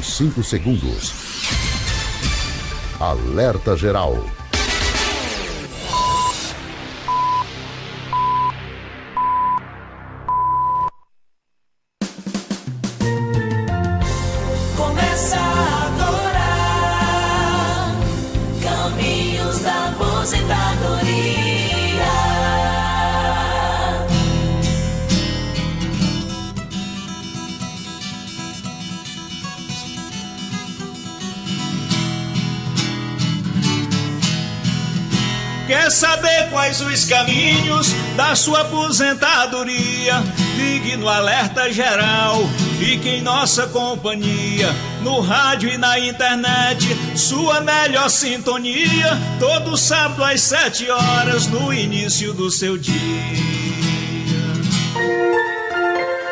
45 segundos. Alerta geral. Começa agora, Caminhos da Aposentadoria. Quer saber quais os caminhos da sua aposentadoria? Ligue no Alerta Geral, fique em nossa companhia, no rádio e na internet, sua melhor sintonia, todo sábado às 7 horas, no início do seu dia.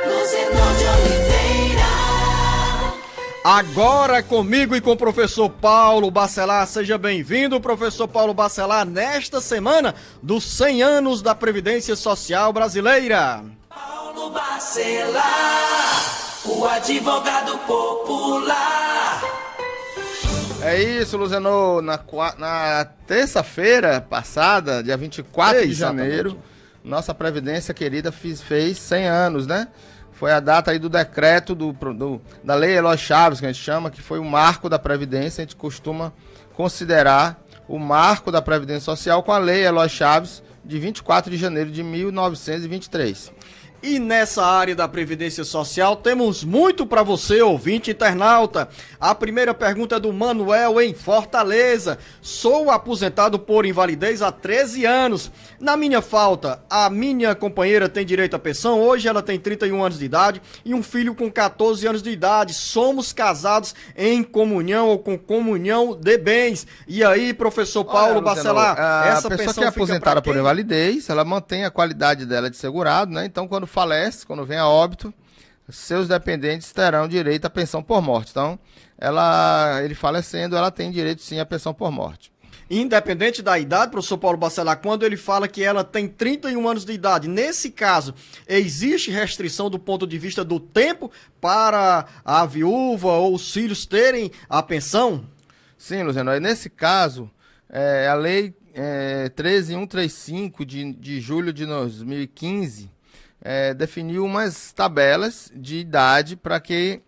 Luzenor de Oliveira. Agora comigo e com o professor Paulo Bacelar. Seja bem-vindo, professor Paulo Bacelar, nesta semana dos 100 anos da Previdência Social Brasileira. Paulo Bacelar, o advogado popular. É isso, Luzenor. Na terça-feira passada, dia 24 de janeiro, nossa Previdência querida fez 100 anos, né? Foi a data aí do decreto da Lei Eloy Chaves, que a gente chama, que foi o marco da Previdência. A gente costuma considerar o marco da Previdência Social com a Lei Eloy Chaves, de 24 de janeiro de 1923. E nessa área da Previdência Social temos muito para você, ouvinte internauta. A primeira pergunta é do Manuel em Fortaleza. Sou aposentado por invalidez há 13 anos. Na minha falta, a minha companheira tem direito à pensão. Hoje ela tem 31 anos de idade e um filho com 14 anos de idade. Somos casados em comunhão ou com comunhão de bens. E aí, professor Paulo Bacelar, essa a pessoa pensão que é aposentada por invalidez, ela mantém a qualidade dela de segurado, né? Então, quando falece, quando vem a óbito, seus dependentes terão direito à pensão por morte. Então, ele falecendo, ela tem direito sim à pensão por morte. Independente da idade, professor Paulo Bacelar, quando ele fala que ela tem 31 anos de idade, nesse caso, existe restrição do ponto de vista do tempo para a viúva ou os filhos terem a pensão? Sim, Luciano, nesse caso, a lei 13135 de julho de 2015 definiu umas tabelas de idade para que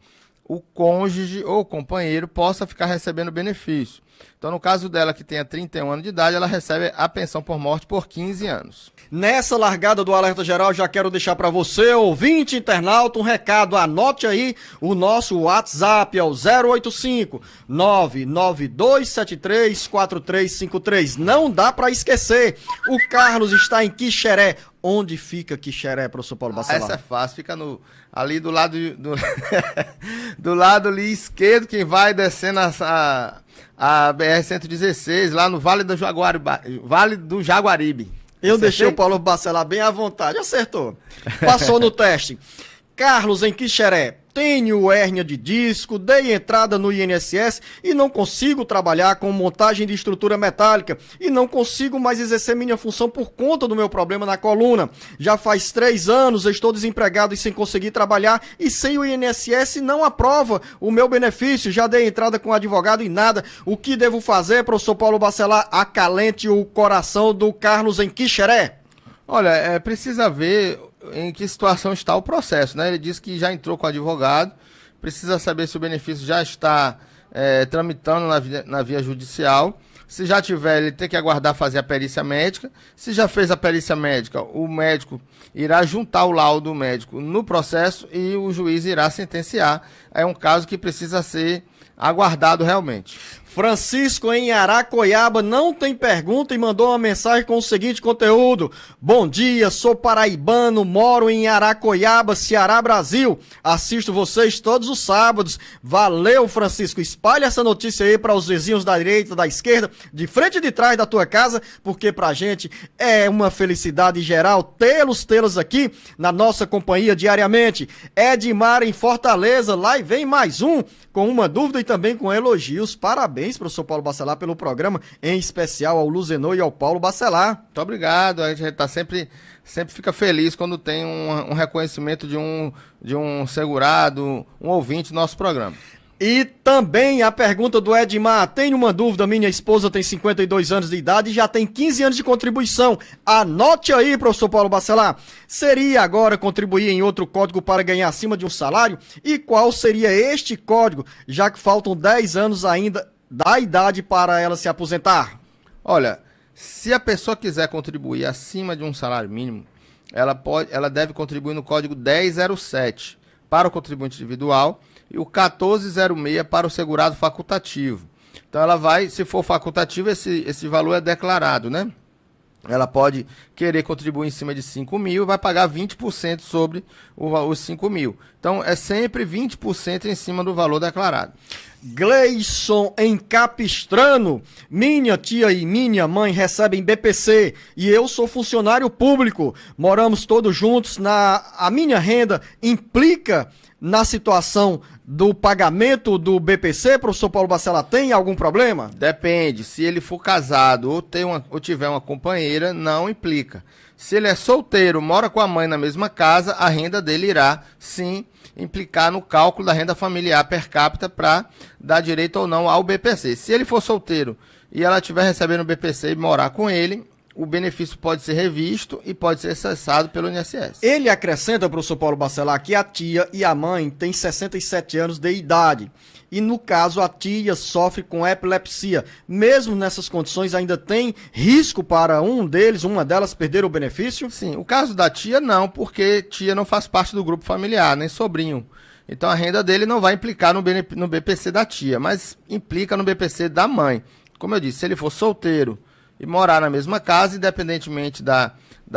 o cônjuge ou companheiro possa ficar recebendo benefício. Então, no caso dela, que tenha 31 anos de idade, ela recebe a pensão por morte por 15 anos. Nessa largada do Alerta Geral, já quero deixar para você, ouvinte internauta, um recado. Anote aí o nosso WhatsApp, é o 085 99273 4353. Não dá para esquecer, o Carlos está em Quixeré. Onde fica Quixeré, professor Paulo Bacelar? Essa é fácil, fica ali do lado do lado ali esquerdo, quem vai descendo a BR-116, lá no Vale do Jaguaribe. Eu deixei o Paulo Bacelar bem à vontade, acertou. Passou no teste. Carlos em Quixeré. Tenho hérnia de disco, dei entrada no INSS e não consigo trabalhar com montagem de estrutura metálica e não consigo mais exercer minha função por conta do meu problema na coluna. Já faz 3 anos, eu estou desempregado e sem conseguir trabalhar e sem o INSS não aprova o meu benefício. Já dei entrada com advogado e nada. O que devo fazer, professor Paulo Bacelar? Acalente o coração do Carlos em Quixeré. Olha, precisa ver em que situação está o processo, né? Ele disse que já entrou com o advogado, precisa saber se o benefício já está tramitando na via judicial. Se já tiver, ele tem que aguardar fazer a perícia médica. Se já fez a perícia médica, o médico irá juntar o laudo médico no processo e o juiz irá sentenciar. É um caso que precisa ser aguardado realmente. Francisco em Aracoiaba não tem pergunta e mandou uma mensagem com o seguinte conteúdo: bom dia, sou paraibano, moro em Aracoiaba, Ceará, Brasil. Assisto vocês todos os sábados. Valeu, Francisco. Espalhe essa notícia aí para os vizinhos da direita, da esquerda, de frente e de trás da tua casa, porque pra gente é uma felicidade geral tê-los aqui na nossa companhia diariamente. Edmar em Fortaleza, lá e vem mais um com uma dúvida e também com elogios. Parabéns, professor Paulo Bacelar, pelo programa, em especial ao Luzenor e ao Paulo Bacelar. Muito obrigado, a gente está sempre fica feliz quando tem um reconhecimento de um segurado, um ouvinte do nosso programa. E também a pergunta do Edmar. Tenho uma dúvida, minha esposa tem 52 anos de idade e já tem 15 anos de contribuição. Anote aí, professor Paulo Bacelar. Seria agora contribuir em outro código para ganhar acima de um salário? E qual seria este código, já que faltam 10 anos ainda da idade para ela se aposentar? Olha, se a pessoa quiser contribuir acima de um salário mínimo, ela deve contribuir no código 1007 para o contribuinte individual e o 1406 para o segurado facultativo. Então ela vai, se for facultativo, esse valor é declarado, né? Ela pode querer contribuir em cima de 5 mil e vai pagar 20% sobre os 5 mil. Então é sempre 20% em cima do valor declarado. Gleison em Capistrano. Minha tia e minha mãe recebem BPC e eu sou funcionário público. Moramos todos juntos. A minha renda implica na situação do pagamento do BPC, professor Paulo Bacelar, tem algum problema? Depende. Se ele for casado ou tiver uma companheira, não implica. Se ele é solteiro, mora com a mãe na mesma casa, a renda dele irá, sim, implicar no cálculo da renda familiar per capita para dar direito ou não ao BPC. Se ele for solteiro e ela estiver recebendo o BPC e morar com ele, o benefício pode ser revisto e pode ser cessado pelo INSS. Ele acrescenta, professor Paulo Bacelar, que a tia e a mãe têm 67 anos de idade. E no caso, a tia sofre com epilepsia. Mesmo nessas condições, ainda tem risco para uma delas perder o benefício? Sim, o caso da tia não, porque tia não faz parte do grupo familiar, nem sobrinho. Então a renda dele não vai implicar no BPC da tia, mas implica no BPC da mãe. Como eu disse, se ele for solteiro e morar na mesma casa, independentemente da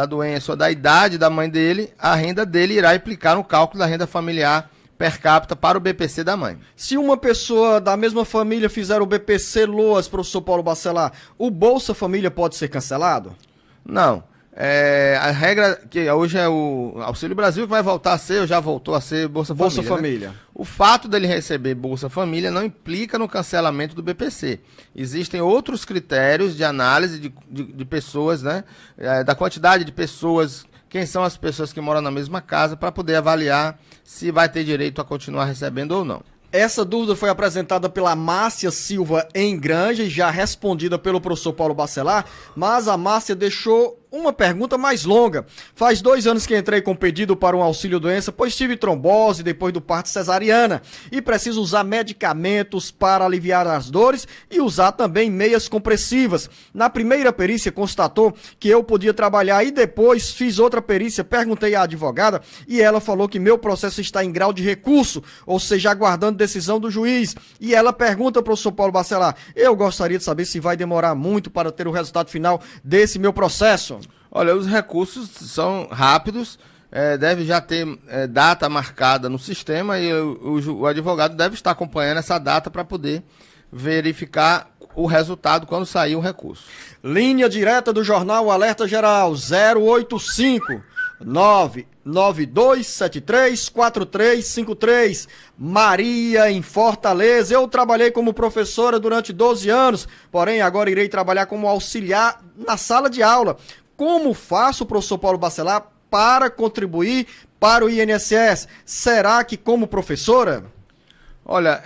doença ou da idade da mãe dele, a renda dele irá implicar no cálculo da renda familiar per capita para o BPC da mãe. Se uma pessoa da mesma família fizer o BPC LOAS, professor Paulo Bacelar, o Bolsa Família pode ser cancelado? Não. A regra que hoje é o Auxílio Brasil que vai voltar a ser, ou já voltou a ser Bolsa Família. Né? O fato dele receber Bolsa Família não implica no cancelamento do BPC. Existem outros critérios de análise de pessoas, né? Da quantidade de pessoas, quem são as pessoas que moram na mesma casa, para poder avaliar se vai ter direito a continuar recebendo ou não. Essa dúvida foi apresentada pela Márcia Silva em Granja e já respondida pelo professor Paulo Bacelar, mas a Márcia deixou uma pergunta mais longa. Faz 2 anos que entrei com pedido para um auxílio-doença, pois tive trombose depois do parto cesariana e preciso usar medicamentos para aliviar as dores e usar também meias compressivas. Na primeira perícia constatou que eu podia trabalhar e depois fiz outra perícia, perguntei à advogada e ela falou que meu processo está em grau de recurso, ou seja, aguardando decisão do juiz. E ela pergunta, professor Paulo Bacelar, eu gostaria de saber se vai demorar muito para ter o resultado final desse meu processo. Olha, os recursos são rápidos, deve já ter data marcada no sistema e o advogado deve estar acompanhando essa data para poder verificar o resultado quando sair o recurso. Linha direta do jornal Alerta Geral 085 992734353. Maria, em Fortaleza. Eu trabalhei como professora durante 12 anos, porém agora irei trabalhar como auxiliar na sala de aula. Como faço, professor Paulo Bacelar, para contribuir para o INSS? Será que como professora? Olha,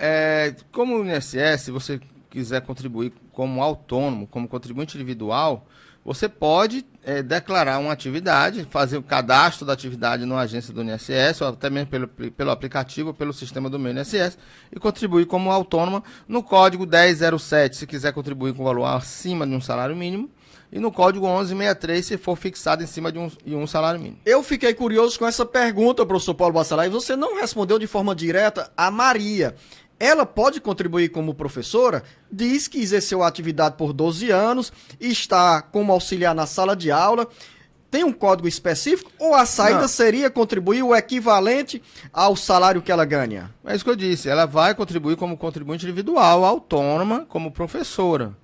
como o INSS, se você quiser contribuir como autônomo, como contribuinte individual, você pode declarar uma atividade, fazer o cadastro da atividade na agência do INSS, ou até mesmo pelo aplicativo, pelo sistema do meu INSS, e contribuir como autônoma no código 1007, se quiser contribuir com valor acima de um salário mínimo, e no código 1163, se for fixado em cima de um salário mínimo. Eu fiquei curioso com essa pergunta, professor Paulo Bacelar, e você não respondeu de forma direta a Maria. Ela pode contribuir como professora? Diz que exerceu a atividade por 12 anos, está como auxiliar na sala de aula. Tem um código específico ou a saída seria contribuir o equivalente ao salário que ela ganha? É isso que eu disse, ela vai contribuir como contribuinte individual, autônoma, como professora.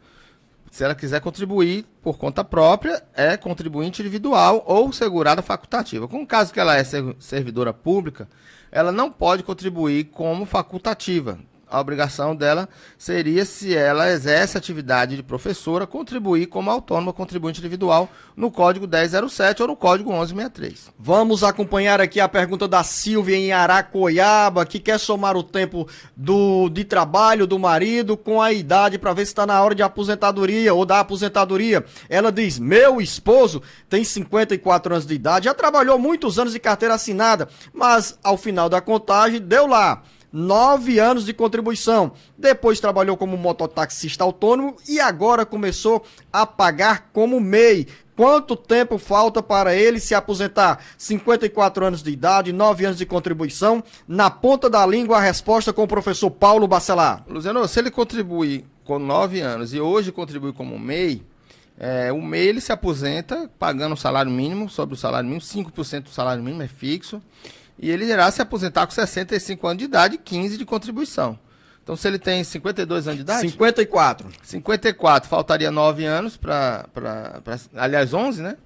Se ela quiser contribuir por conta própria, é contribuinte individual ou segurada facultativa. Com o caso que ela é servidora pública, ela não pode contribuir como facultativa. a obrigação dela seria, se ela exerce atividade de professora, contribuir como autônoma contribuinte individual no Código 1007 ou no Código 1163. Vamos acompanhar aqui a pergunta da Silvia em Aracoiaba, que quer somar o tempo de trabalho do marido com a idade para ver se está na hora de aposentadoria ou da aposentadoria. Ela diz: meu esposo tem 54 anos de idade, já trabalhou muitos anos de carteira assinada, mas ao final da contagem deu lá 9 anos de contribuição. Depois trabalhou como mototaxista autônomo e agora começou a pagar como MEI. Quanto tempo falta para ele se aposentar? 54 anos de idade, 9 anos de contribuição. Na ponta da língua, a resposta com o professor Paulo Bacelar. Luciano, se ele contribuir com 9 anos e hoje contribui como MEI, o MEI ele se aposenta pagando o salário mínimo, sobre o salário mínimo, 5% do salário mínimo é fixo, e ele irá se aposentar com 65 anos de idade e 15 de contribuição. Então, se ele tem 52 anos de idade... 54, faltaria 9 anos aliás, 11, né?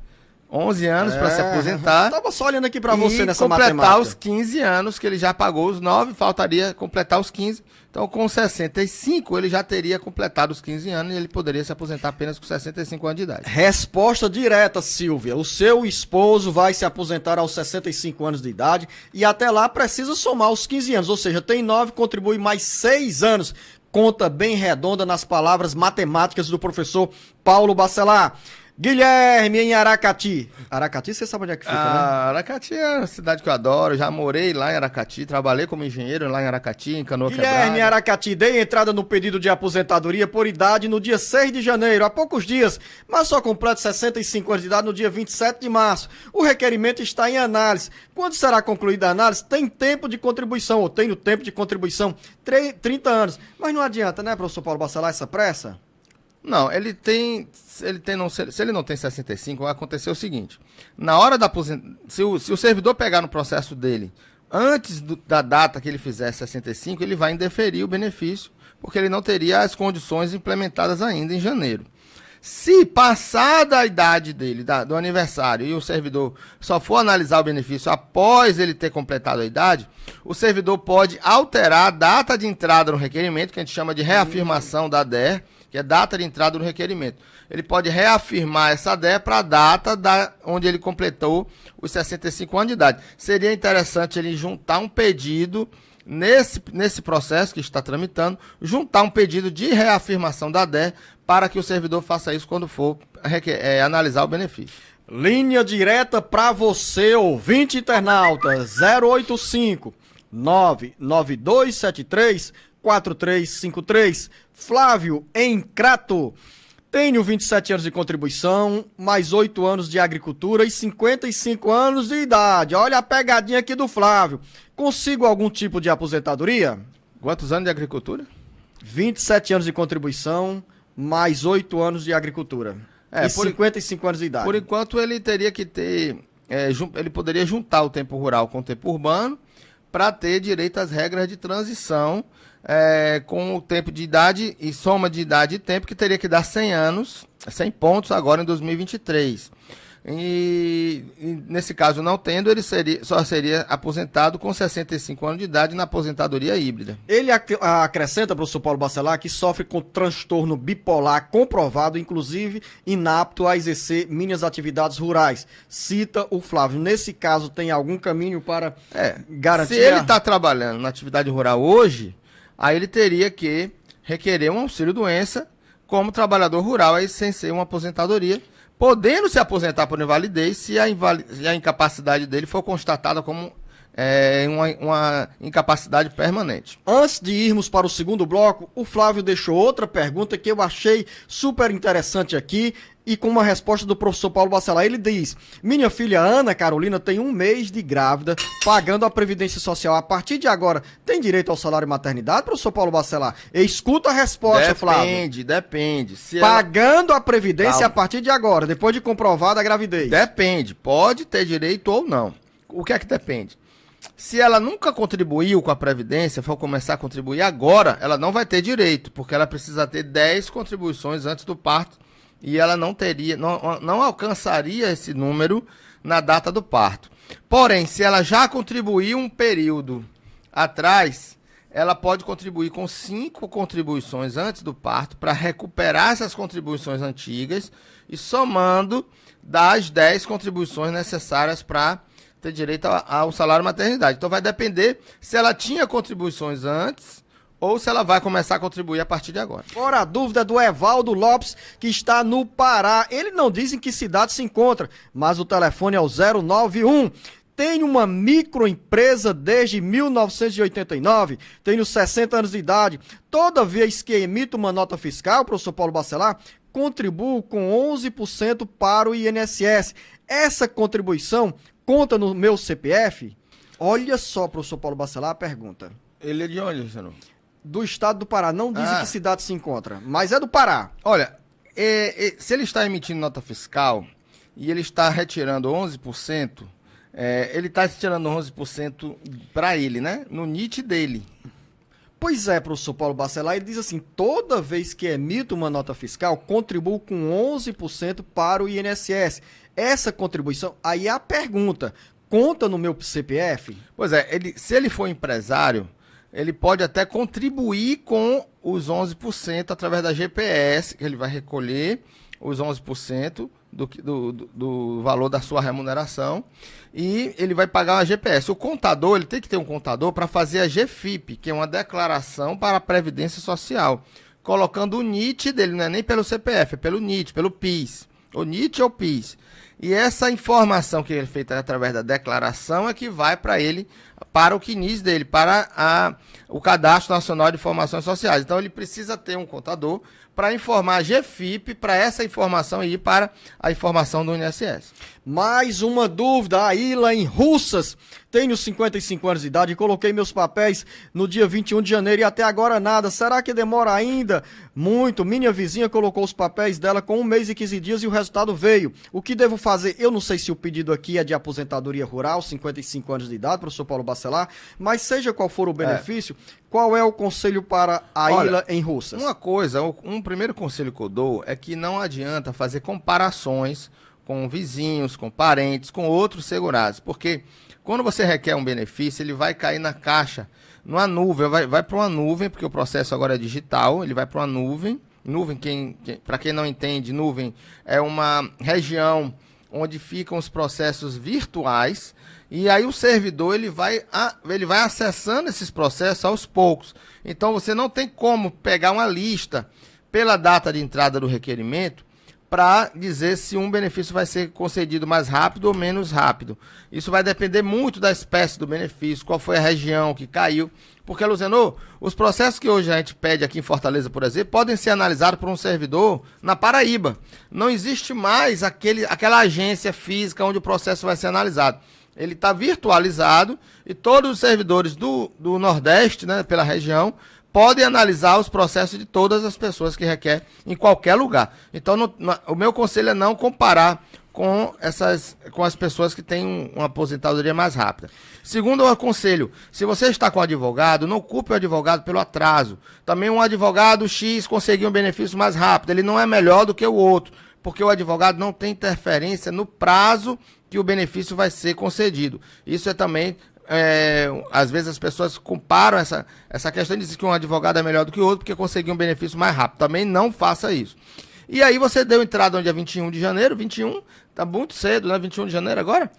11 anos para se aposentar. Estava só olhando aqui para você nessa matemática. matemática. Completar os 15 anos, que ele já pagou os 9, faltaria completar os 15. Então, com 65, ele já teria completado os 15 anos e ele poderia se aposentar apenas com 65 anos de idade. Resposta direta, Silvia. O seu esposo vai se aposentar aos 65 anos de idade e até lá precisa somar os 15 anos. Ou seja, tem 9, contribui mais 6 anos. Conta bem redonda nas palavras matemáticas do professor Paulo Bacelar. Guilherme, em Aracati. Aracati, você sabe onde é que fica, né? Aracati é uma cidade que eu adoro. Já morei lá em Aracati, trabalhei como engenheiro lá em Aracati, em Canoa Quebrada. Guilherme, em Aracati, dei entrada no pedido de aposentadoria por idade no dia 6 de janeiro, há poucos dias, mas só completo 65 anos de idade no dia 27 de março. O requerimento está em análise. Quando será concluída a análise, tem tempo de contribuição, ou tenho tempo de contribuição, 30 anos. Mas não adianta, né, professor Paulo Bacelar, essa pressa? Não, se ele não tem 65, vai acontecer o seguinte: na hora da aposentadoria, se o servidor pegar no processo dele, antes da data que ele fizer 65, ele vai indeferir o benefício, porque ele não teria as condições implementadas ainda em janeiro. Se passada a idade dele, do aniversário, e o servidor só for analisar o benefício após ele ter completado a idade, o servidor pode alterar a data de entrada no requerimento, que a gente chama de reafirmação da DER, que é data de entrada no requerimento. Ele pode reafirmar essa DER para a data onde ele completou os 65 anos de idade. Seria interessante ele juntar um pedido, nesse processo que está tramitando, juntar um pedido de reafirmação da DER para que o servidor faça isso quando for analisar o benefício. Linha direta para você, ouvinte internauta, 085 99273 4353. Flávio, em Crato. Tenho 27 anos de contribuição, mais 8 anos de agricultura e 55 anos de idade. Olha a pegadinha aqui do Flávio. Consigo algum tipo de aposentadoria? Quantos anos de agricultura? 27 anos de contribuição, mais 8 anos de agricultura. E 55 anos de idade. Por enquanto, ele teria que ter... ele poderia juntar o tempo rural com o tempo urbano para ter direito às regras de transição com o tempo de idade e soma de idade e tempo, que teria que dar 100 anos, 100 pontos agora em 2023. E nesse caso, não tendo, ele só seria aposentado com 65 anos de idade na aposentadoria híbrida. Ele acrescenta, professor Paulo Bacelar, que sofre com transtorno bipolar comprovado, inclusive inapto a exercer minhas atividades rurais. Cita o Flávio. Nesse caso, tem algum caminho para garantir? Se ele está trabalhando na atividade rural hoje, aí ele teria que requerer um auxílio-doença como trabalhador rural, aí sem ser uma aposentadoria, podendo se aposentar por invalidez se a incapacidade dele for constatada como uma incapacidade permanente. Antes de irmos para o segundo bloco, o Flávio deixou outra pergunta que eu achei super interessante aqui e com uma resposta do professor Paulo Bacelar. Ele diz: minha filha Ana Carolina tem 1 mês de grávida, pagando a Previdência Social. A partir de agora, tem direito ao salário maternidade, professor Paulo Bacelar? Escuta a resposta, Flávio. Depende. Pagando a Previdência a partir de agora, depois de comprovada a gravidez. Depende. Pode ter direito ou não. O que é que depende? Se ela nunca contribuiu com a Previdência, for começar a contribuir agora, ela não vai ter direito, porque ela precisa ter 10 contribuições antes do parto e ela não alcançaria esse número na data do parto. Porém, se ela já contribuiu um período atrás, ela pode contribuir com 5 contribuições antes do parto para recuperar essas contribuições antigas e somando das 10 contribuições necessárias para ter direito ao salário maternidade. Então vai depender se ela tinha contribuições antes ou se ela vai começar a contribuir a partir de agora. Agora a dúvida do Evaldo Lopes, que está no Pará. Ele não diz em que cidade se encontra, mas o telefone é o 091. Tenho uma microempresa desde 1989, tenho 60 anos de idade. Toda vez que emito uma nota fiscal, professor Paulo Bacelar, contribuo com 11% para o INSS. Essa contribuição conta no meu CPF? Olha só, professor Paulo Bacelar, a pergunta. Ele é de onde, senhor? Do estado do Pará. Não diz em que cidade se encontra, mas é do Pará. Olha, se ele está emitindo nota fiscal e ele está retirando 11%, ele está retirando 11% para ele, né? No NIT dele. Pois é, professor Paulo Bacelar, ele diz assim, toda vez que emito uma nota fiscal, contribuo com 11% para o INSS. Essa contribuição, aí é a pergunta, conta no meu CPF? Pois é, se ele for empresário, ele pode até contribuir com os 11% através da GPS, que ele vai recolher os 11% do valor da sua remuneração e ele vai pagar uma GPS. O contador, ele tem que ter um contador para fazer a GFIP, que é uma declaração para a Previdência Social, colocando o NIT dele, não é nem pelo CPF, é pelo NIT, pelo PIS. O NIT ou PIS. E essa informação que ele é feita através da declaração é que vai para ele, para o CNIS dele, para o Cadastro Nacional de Informações Sociais. Então ele precisa ter um contador para informar a GFIP, para essa informação ir para a informação do INSS. Mais uma dúvida, a Ilha em Russas. Tenho 55 anos de idade e coloquei meus papéis no dia 21 de janeiro e até agora nada. Será que demora ainda? Muito. Minha vizinha colocou os papéis dela com 1 mês e 15 dias e o resultado veio. O que devo fazer? Eu não sei se o pedido aqui é de aposentadoria rural, 55 anos de idade, professor Paulo Bacelar, mas seja qual for o benefício, qual é o conselho para a Ilha em Russas? Uma coisa, um primeiro conselho que eu dou é que não adianta fazer comparações com vizinhos, com parentes, com outros segurados, porque quando você requer um benefício, ele vai cair na caixa, numa nuvem, vai para uma nuvem, porque o processo agora é digital, ele vai para uma nuvem. Nuvem, para quem não entende, nuvem é uma região onde ficam os processos virtuais, e aí o servidor ele vai acessando esses processos aos poucos. Então você não tem como pegar uma lista pela data de entrada do requerimento para dizer se um benefício vai ser concedido mais rápido ou menos rápido. Isso vai depender muito da espécie do benefício, qual foi a região que caiu. Porque, Luzenor, os processos que hoje a gente pede aqui em Fortaleza, por exemplo, podem ser analisados por um servidor na Paraíba. Não existe mais aquela agência física onde o processo vai ser analisado. Ele está virtualizado e todos os servidores do Nordeste, né, pela região, podem analisar os processos de todas as pessoas que requer em qualquer lugar. Então, o meu conselho é não comparar com as pessoas que têm uma aposentadoria mais rápida. Segundo o conselho, se você está com um advogado, não culpe o advogado pelo atraso. Também um advogado X conseguiu um benefício mais rápido, ele não é melhor do que o outro, porque o advogado não tem interferência no prazo que o benefício vai ser concedido. Isso é também... às vezes as pessoas comparam essa questão de dizer que um advogado é melhor do que o outro porque conseguiu um benefício mais rápido. Também não faça isso. E aí você deu entrada no dia 21 de janeiro, 21, tá muito cedo, né? 21 de janeiro agora?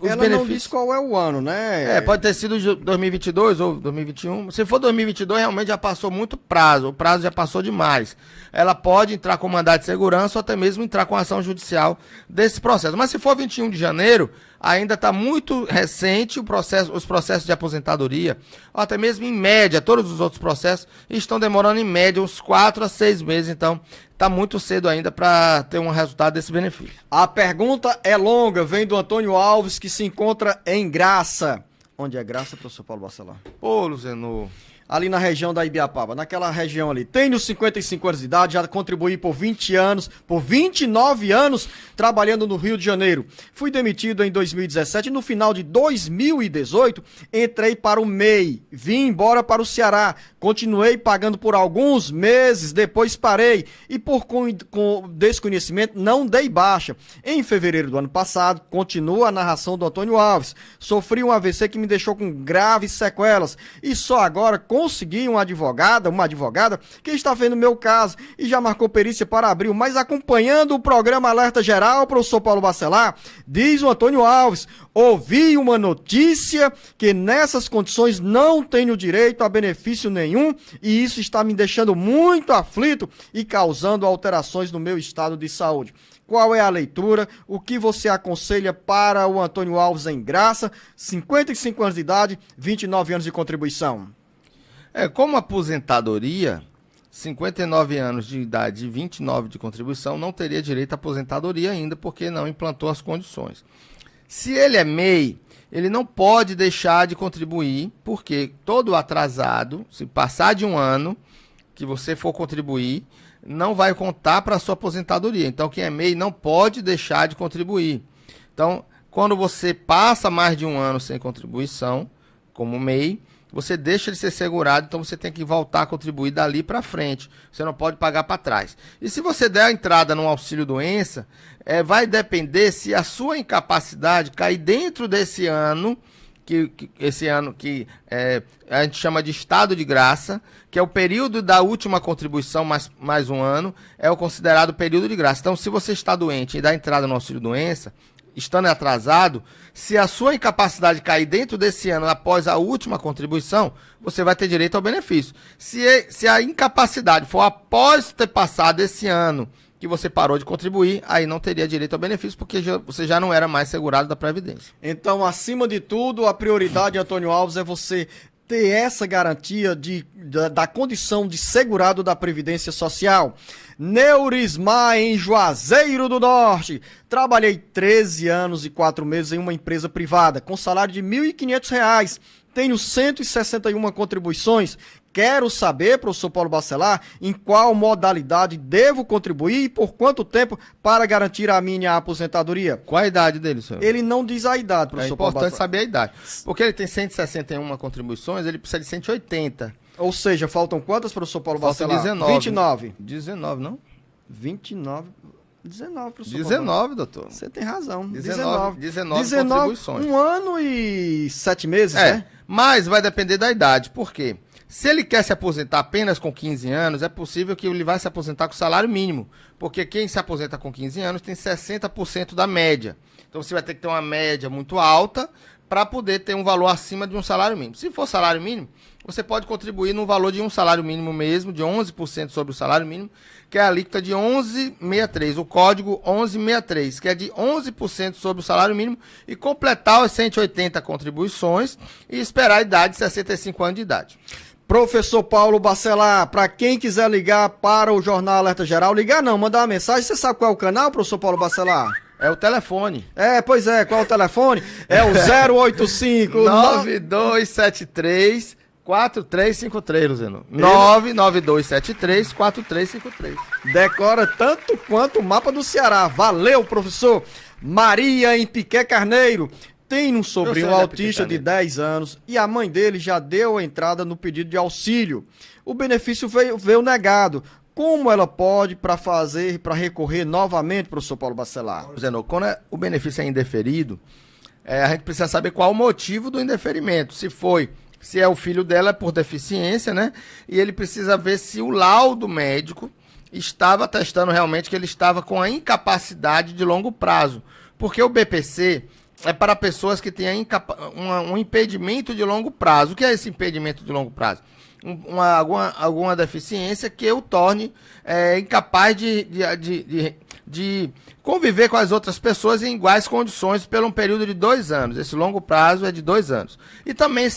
Ela não diz qual é o ano, né? Pode ter sido 2022 ou 2021. Se for 2022, realmente já passou muito prazo. O prazo já passou demais. Ela pode entrar com mandado de segurança ou até mesmo entrar com ação judicial desse processo. Mas se for 21 de janeiro, ainda está muito recente os processos de aposentadoria, ou até mesmo em média, todos os outros processos estão demorando em média uns 4 a 6 meses. Então, está muito cedo ainda para ter um resultado desse benefício. A pergunta é longa, vem do Antônio Alves, que se encontra em Graça. Onde é Graça, professor Paulo Bacelar? Pô, Luzenor. ali na região da Ibiapaba, naquela região ali. Tenho 55 anos de idade, já contribuí por 20 anos, por 29 anos, trabalhando no Rio de Janeiro. Fui demitido em 2017 e no final de 2018 entrei para o MEI. Vim embora para o Ceará. Continuei pagando por alguns meses, depois parei e por desconhecimento não dei baixa. Em fevereiro do ano passado, continua a narração do Antônio Alves. Sofri um AVC que me deixou com graves sequelas e só agora consegui uma advogada que está vendo meu caso e já marcou perícia para abril, mas acompanhando o programa Alerta Geral, professor Paulo Bacelar, diz o Antônio Alves, ouvi uma notícia que nessas condições não tenho direito a benefício nenhum e isso está me deixando muito aflito e causando alterações no meu estado de saúde. Qual é a leitura? O que você aconselha para o Antônio Alves em Graça, 55 anos de idade, 29 anos de contribuição? Como aposentadoria, 59 anos de idade e 29 de contribuição, não teria direito à aposentadoria ainda, porque não implantou as condições. Se ele é MEI, ele não pode deixar de contribuir, porque todo atrasado, se passar de um ano que você for contribuir, não vai contar para a sua aposentadoria. Então, quem é MEI não pode deixar de contribuir. Então, quando você passa mais de um ano sem contribuição, como MEI, você deixa de ser segurado, então você tem que voltar a contribuir dali para frente. Você não pode pagar para trás. E se você der a entrada no auxílio-doença, vai depender se a sua incapacidade cair dentro desse ano, esse ano que a gente chama de estado de graça, que é o período da última contribuição mais um ano, é o considerado período de graça. Então, se você está doente e dá entrada no auxílio-doença, estando atrasado, se a sua incapacidade cair dentro desse ano após a última contribuição, você vai ter direito ao benefício. Se a incapacidade for após ter passado esse ano que você parou de contribuir, aí não teria direito ao benefício, porque você já não era mais segurado da Previdência. Então, acima de tudo, a prioridade, Antônio Alves, é você ter essa garantia da condição de segurado da Previdência Social. Neurismar, em Juazeiro do Norte. Trabalhei 13 anos e 4 meses em uma empresa privada, com salário de R$ 1.500. Tenho 161 contribuições. Quero saber, professor Paulo Bacelar, em qual modalidade devo contribuir e por quanto tempo para garantir a minha aposentadoria. Qual a idade dele, senhor? Ele não diz a idade, professor Paulo Bacelar. É importante saber a idade. Porque ele tem 161 contribuições, ele precisa de 180. Ou seja, faltam quantas, professor Paulo Bacelar? Faltam 19. 29. 19, não? 29, professor 19, Paulo. doutor. Você tem razão. 19 contribuições. 1 ano e 7 meses, né? Mas vai depender da idade. Por quê? Se ele quer se aposentar apenas com 15 anos, é possível que ele vai se aposentar com salário mínimo. Porque quem se aposenta com 15 anos tem 60% da média. Então você vai ter que ter uma média muito alta para poder ter um valor acima de um salário mínimo. Se for salário mínimo, você pode contribuir no valor de um salário mínimo mesmo, de 11% sobre o salário mínimo, que é a alíquota de 11,63, o código 11,63, que é de 11% sobre o salário mínimo, e completar as 180 contribuições e esperar a idade de 65 anos de idade. Professor Paulo Bacelar, para quem quiser ligar para o Jornal Alerta Geral, ligar não, mandar uma mensagem. Você sabe qual é o canal, professor Paulo Bacelar? É o telefone. Pois é, qual é o telefone? É o 085 9273 4353, Luzeno. 99273 4353. Decora tanto quanto o mapa do Ceará. Valeu, professor. Maria em Piqué Carneiro. Tem um sobrinho autista de 10 anos e a mãe dele já deu a entrada no pedido de auxílio. O benefício veio negado. Como ela pode para recorrer novamente, professor Paulo Bacelar? Zeno, quando o benefício é indeferido, a gente precisa saber qual o motivo do indeferimento. Se é o filho dela por deficiência, né? E ele precisa ver se o laudo médico estava atestando realmente que ele estava com a incapacidade de longo prazo. Porque o BPC é para pessoas que têm um impedimento de longo prazo. O que é esse impedimento de longo prazo? Alguma deficiência que o torne incapaz de conviver com as outras pessoas em iguais condições por um período de 2 anos. Esse longo prazo é de 2 anos. E também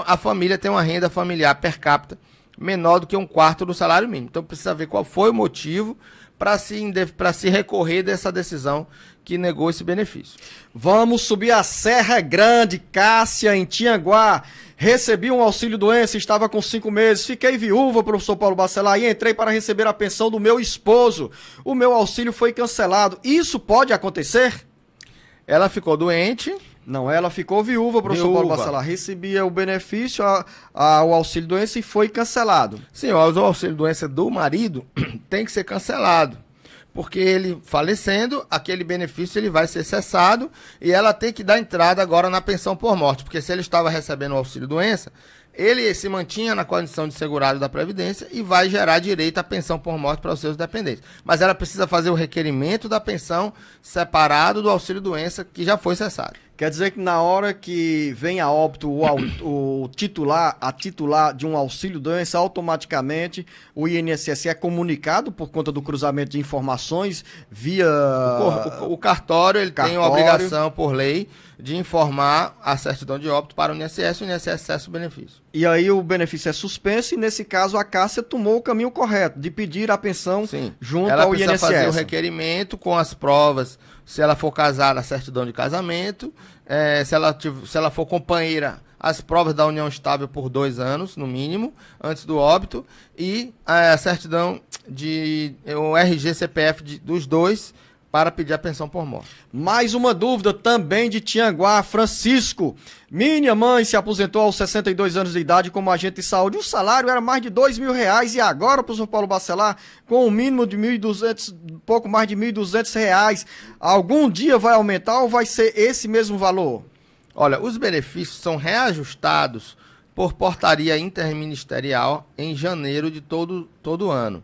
a família tem uma renda familiar per capita menor do que 1/4 do salário mínimo. Então precisa ver qual foi o motivo para se recorrer dessa decisão que negou esse benefício. Vamos subir a Serra Grande, Cássia, em Tianguá. Recebi um auxílio-doença, estava com 5 meses, fiquei viúva, professor Paulo Bacelar, e entrei para receber a pensão do meu esposo. O meu auxílio foi cancelado. Isso pode acontecer? Ela ficou doente. Não, ela ficou viúva, professor Paulo Bacelar. Recebia o benefício, o auxílio-doença e foi cancelado. Sim, o auxílio-doença do marido tem que ser cancelado. Porque ele falecendo, aquele benefício ele vai ser cessado e ela tem que dar entrada agora na pensão por morte. Porque se ele estava recebendo o auxílio-doença, ele se mantinha na condição de segurado da Previdência e vai gerar direito à pensão por morte para os seus dependentes. Mas ela precisa fazer o requerimento da pensão separado do auxílio-doença que já foi cessado. Quer dizer que na hora que vem a óbito a titular de um auxílio-doença, automaticamente o INSS é comunicado por conta do cruzamento de informações via... O cartório, ele tem a obrigação, por lei, de informar a certidão de óbito para o INSS cessa o benefício. E aí o benefício é suspenso e, nesse caso, a Cássia tomou o caminho correto de pedir a pensão junto ao INSS. Ela precisa fazer o requerimento com as provas, se ela for casada, a certidão de casamento, se ela for companheira, as provas da união estável por 2 anos, no mínimo, antes do óbito, e a certidão o RG CPF dos dois, para pedir a pensão por morte. Mais uma dúvida também de Tianguá, Francisco. Minha mãe se aposentou aos 62 anos de idade como agente de saúde. O salário era mais de R$2.000 e agora, professor Paulo Bacelar, com um mínimo de 1.200, pouco mais de R$1.200, algum dia vai aumentar ou vai ser esse mesmo valor? Olha, os benefícios são reajustados por portaria interministerial em janeiro de todo ano.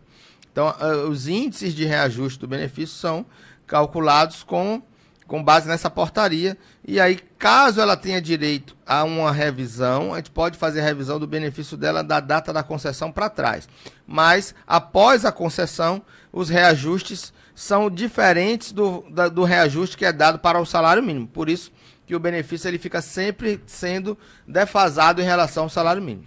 Então, os índices de reajuste do benefício são calculados com base nessa portaria, e aí, caso ela tenha direito a uma revisão, a gente pode fazer a revisão do benefício dela da data da concessão para trás. Mas, após a concessão, os reajustes são diferentes do reajuste que é dado para o salário mínimo. Por isso que o benefício ele fica sempre sendo defasado em relação ao salário mínimo.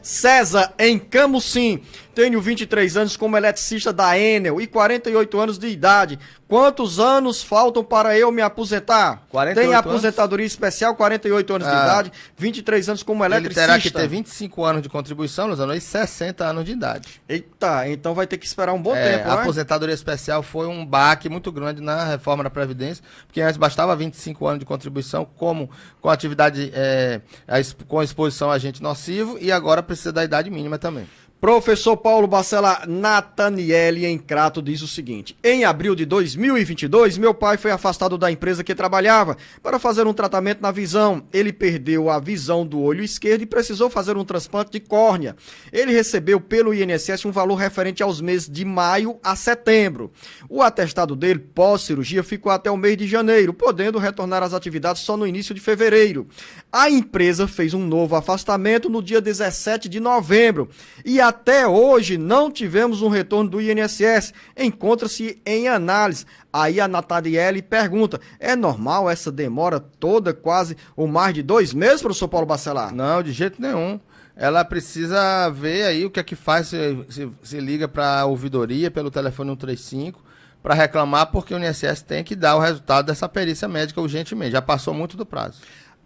César, em Camusim, tenho 23 anos como eletricista da Enel e 48 anos de idade. Quantos anos faltam para eu me aposentar? 48 Tem aposentadoria especial, 48 anos de idade, 23 anos como eletricista. Ele terá que ter 25 anos de contribuição, Luzano, e 60 anos de idade. Eita, então vai ter que esperar um bom tempo, A né? aposentadoria especial foi um baque muito grande na reforma da Previdência, porque antes bastava 25 anos de contribuição com atividade, com exposição a agente nocivo, e agora precisa da idade mínima também. Professor Paulo Bacelar, Nathaniele em Crato diz o seguinte: em abril de 2022, meu pai foi afastado da empresa que trabalhava para fazer um tratamento na visão. Ele perdeu a visão do olho esquerdo e precisou fazer um transplante de córnea. Ele recebeu pelo INSS um valor referente aos meses de maio a setembro. O atestado dele, pós-cirurgia, ficou até o mês de janeiro, podendo retornar às atividades só no início de fevereiro. A empresa fez um novo afastamento no dia 17 de novembro e até hoje não tivemos um retorno do INSS, encontra-se em análise. Aí a Nathaniele pergunta, é normal essa demora toda, quase ou mais de 2 meses, professor Paulo Bacelar? Não, de jeito nenhum. Ela precisa ver aí o que é que faz, se liga para a ouvidoria pelo telefone 135 para reclamar, porque o INSS tem que dar o resultado dessa perícia médica urgentemente, já passou muito do prazo.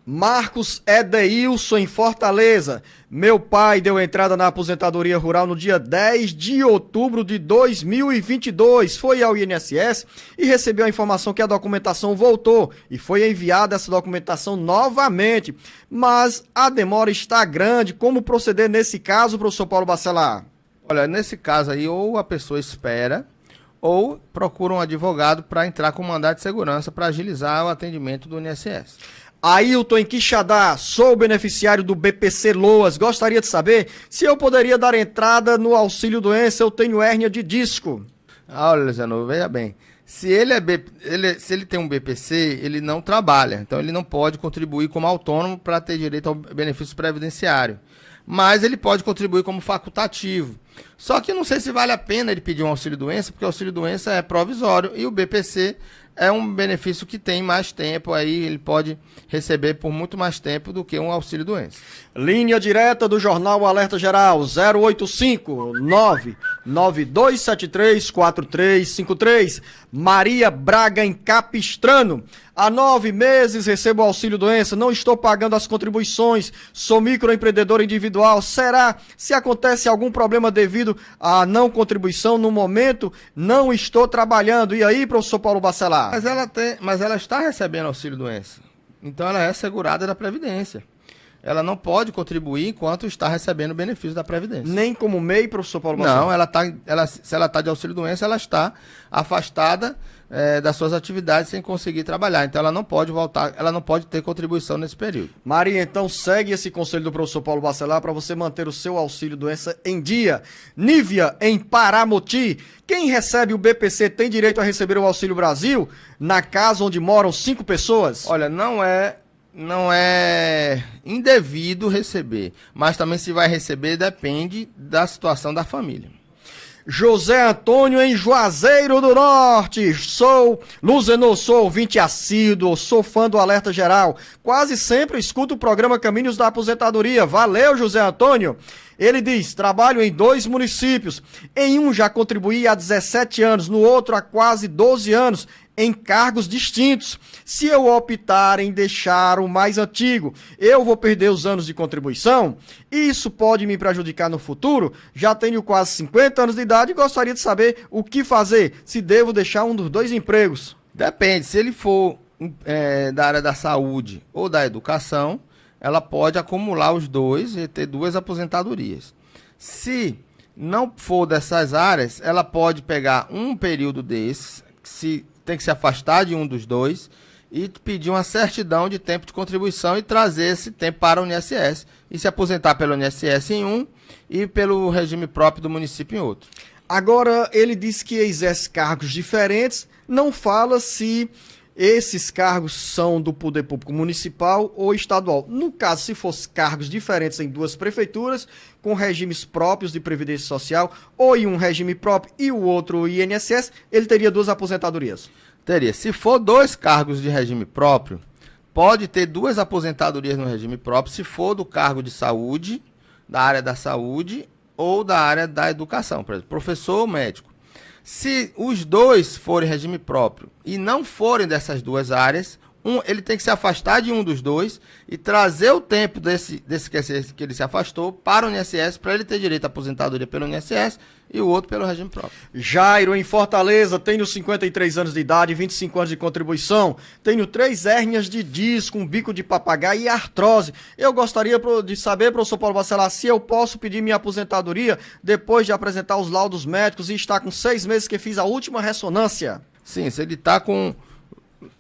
Marcos Edeilson, em Fortaleza. Meu pai deu entrada na aposentadoria rural no dia 10 de outubro de 2022. Foi ao INSS e recebeu a informação que a documentação voltou e foi enviada essa documentação novamente. Mas a demora está grande. Como proceder nesse caso, professor Paulo Bacelar? Olha, nesse caso aí, ou a pessoa espera ou procura um advogado para entrar com mandado de segurança para agilizar o atendimento do INSS. Ailton em Quixadá, sou beneficiário do BPC Loas. Gostaria de saber se eu poderia dar entrada no auxílio doença. Eu tenho hérnia de disco. Olha, Luciano, veja bem. Se ele tem um BPC, ele não trabalha. Então ele não pode contribuir como autônomo para ter direito ao benefício previdenciário. Mas ele pode contribuir como facultativo. Só que eu não sei se vale a pena ele pedir um auxílio-doença, porque o auxílio-doença é provisório e o BPC é um benefício que tem mais tempo, aí ele pode receber por muito mais tempo do que um auxílio-doença. Linha direta do Jornal Alerta Geral, 085 9273-4353. Maria Braga, em Capistrano. Há 9 meses recebo auxílio doença, não estou pagando as contribuições, sou microempreendedor individual. Será? Se acontece algum problema devido à não contribuição, no momento não estou trabalhando. E aí, professor Paulo Bacelar? Mas ela está recebendo auxílio doença. Então ela é segurada da Previdência. Ela não pode contribuir enquanto está recebendo o benefício da Previdência. Nem como MEI, professor Paulo Bacelar? Não, se ela está de auxílio doença, ela está afastada das suas atividades sem conseguir trabalhar. Então ela não pode voltar, ela não pode ter contribuição nesse período. Maria, então segue esse conselho do professor Paulo Bacelar para você manter o seu auxílio doença em dia. Nívia, em Paramoti. Quem recebe o BPC tem direito a receber o Auxílio Brasil na casa onde moram 5 pessoas? Olha, não é indevido receber, mas também se vai receber depende da situação da família. José Antônio, em Juazeiro do Norte. Sou ouvinte assíduo, sou fã do Alerta Geral. Quase sempre escuto o programa Caminhos da Aposentadoria. Valeu, José Antônio. Ele diz, trabalho em 2 municípios. Em um já contribuí há 17 anos, no outro há quase 12 anos, em cargos distintos. Se eu optar em deixar o mais antigo, eu vou perder os anos de contribuição? Isso pode me prejudicar no futuro? Já tenho quase 50 anos de idade e gostaria de saber o que fazer, se devo deixar um dos 2 empregos. Depende, se ele for da área da saúde ou da educação, ela pode acumular os 2 e ter 2 aposentadorias. Se não for dessas áreas, ela pode pegar um período desses, tem que se afastar de um dos 2 e pedir uma certidão de tempo de contribuição e trazer esse tempo para o INSS e se aposentar pelo INSS em um e pelo regime próprio do município em outro. Agora, ele diz que exerce cargos diferentes, não fala se esses cargos são do poder público municipal ou estadual. No caso, se fossem cargos diferentes em 2 prefeituras, com regimes próprios de previdência social, ou em um regime próprio e o outro INSS, ele teria 2 aposentadorias. Teria. Se for 2 cargos de regime próprio, pode ter 2 aposentadorias no regime próprio, se for do cargo de saúde, da área da saúde ou da área da educação, por exemplo, professor ou médico. Se os 2 forem regime próprio e não forem dessas 2 áreas, ele tem que se afastar de um dos 2 e trazer o tempo desse que ele se afastou para o INSS, para ele ter direito à aposentadoria pelo INSS e o outro pelo regime próprio. Jairo, em Fortaleza, tenho 53 anos de idade, 25 anos de contribuição, tenho 3 hérnias de disco, um bico de papagaio e artrose. Eu gostaria de saber, professor Paulo Bacelar, se eu posso pedir minha aposentadoria depois de apresentar os laudos médicos e estar com 6 meses que fiz a última ressonância. Sim, se ele está com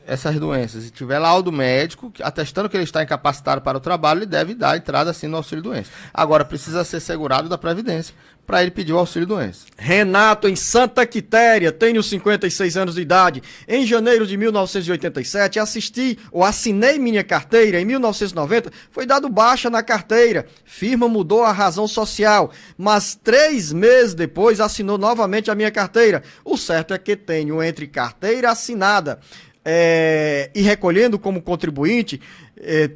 essas doenças e tiver laudo médico atestando que ele está incapacitado para o trabalho, ele deve dar entrada assim no auxílio doença. Agora precisa ser segurado da Previdência para ele pedir o auxílio doença. Renato, em Santa Quitéria, tenho 56 anos de idade. Em janeiro de 1987, assinei minha carteira. Em 1990, foi dado baixa na carteira. Firma mudou a razão social, mas 3 meses depois assinou novamente a minha carteira. O certo é que tenho entre carteira assinada e recolhendo como contribuinte,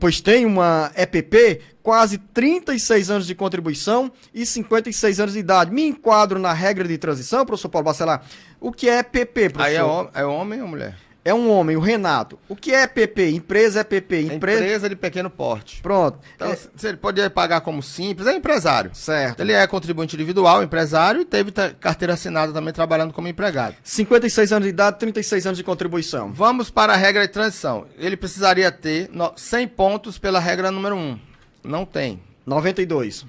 pois tem uma EPP, quase 36 anos de contribuição e 56 anos de idade. Me enquadro na regra de transição, professor Paulo Bacelar? O que é EPP, professor? Aí é homem ou mulher? É um homem, o Renato. O que é EPP? Empresa é EPP. Empresa de pequeno porte. Pronto. Então, se ele pode pagar como simples, é empresário. Certo. Ele é contribuinte individual, empresário, e teve carteira assinada também trabalhando como empregado. 56 anos de idade, 36 anos de contribuição. Vamos para a regra de transição. Ele precisaria ter 100 pontos pela regra número 1. Não tem. 92.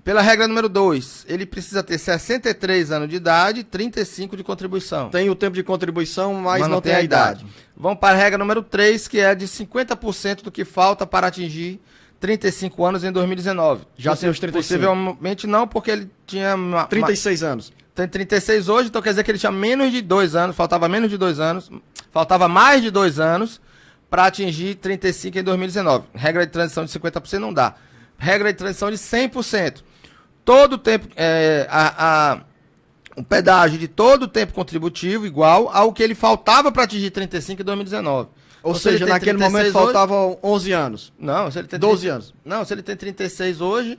Pela regra número 2, ele precisa ter 63 anos de idade e 35 de contribuição. Tem o tempo de contribuição, mas não tem a idade. Vamos para a regra número 3, que é de 50% do que falta para atingir 35 anos em 2019. Já tem os 35. Possivelmente não, porque ele tinha... 36 anos. Tem 36 hoje, então quer dizer que ele tinha menos de 2 anos, faltava menos de 2 anos, faltava mais de 2 anos para atingir 35 em 2019. Regra de transição de 50% não dá. Regra de transição de 100%. Todo o tempo, o pedágio de todo o tempo contributivo igual ao que ele faltava para atingir 35 em 2019. Ou seja, naquele momento faltavam 11 anos. Não, se ele tem 12 anos. Não, se ele tem 36 hoje,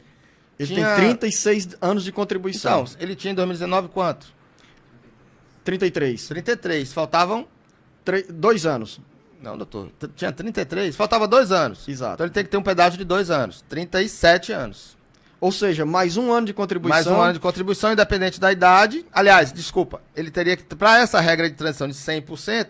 Ele tem 36 anos de contribuição. Então, ele tinha em 2019 quanto? 33. 33. Faltavam... 2 anos. Não, doutor. Tinha 33. Faltava 2 anos. Exato. Então ele tem que ter um pedágio de 2 anos. 37 anos. Ou seja, mais 1 ano de contribuição. Mais 1 ano de contribuição, independente da idade. Aliás, desculpa. Ele teria que... Para essa regra de transição de 100%,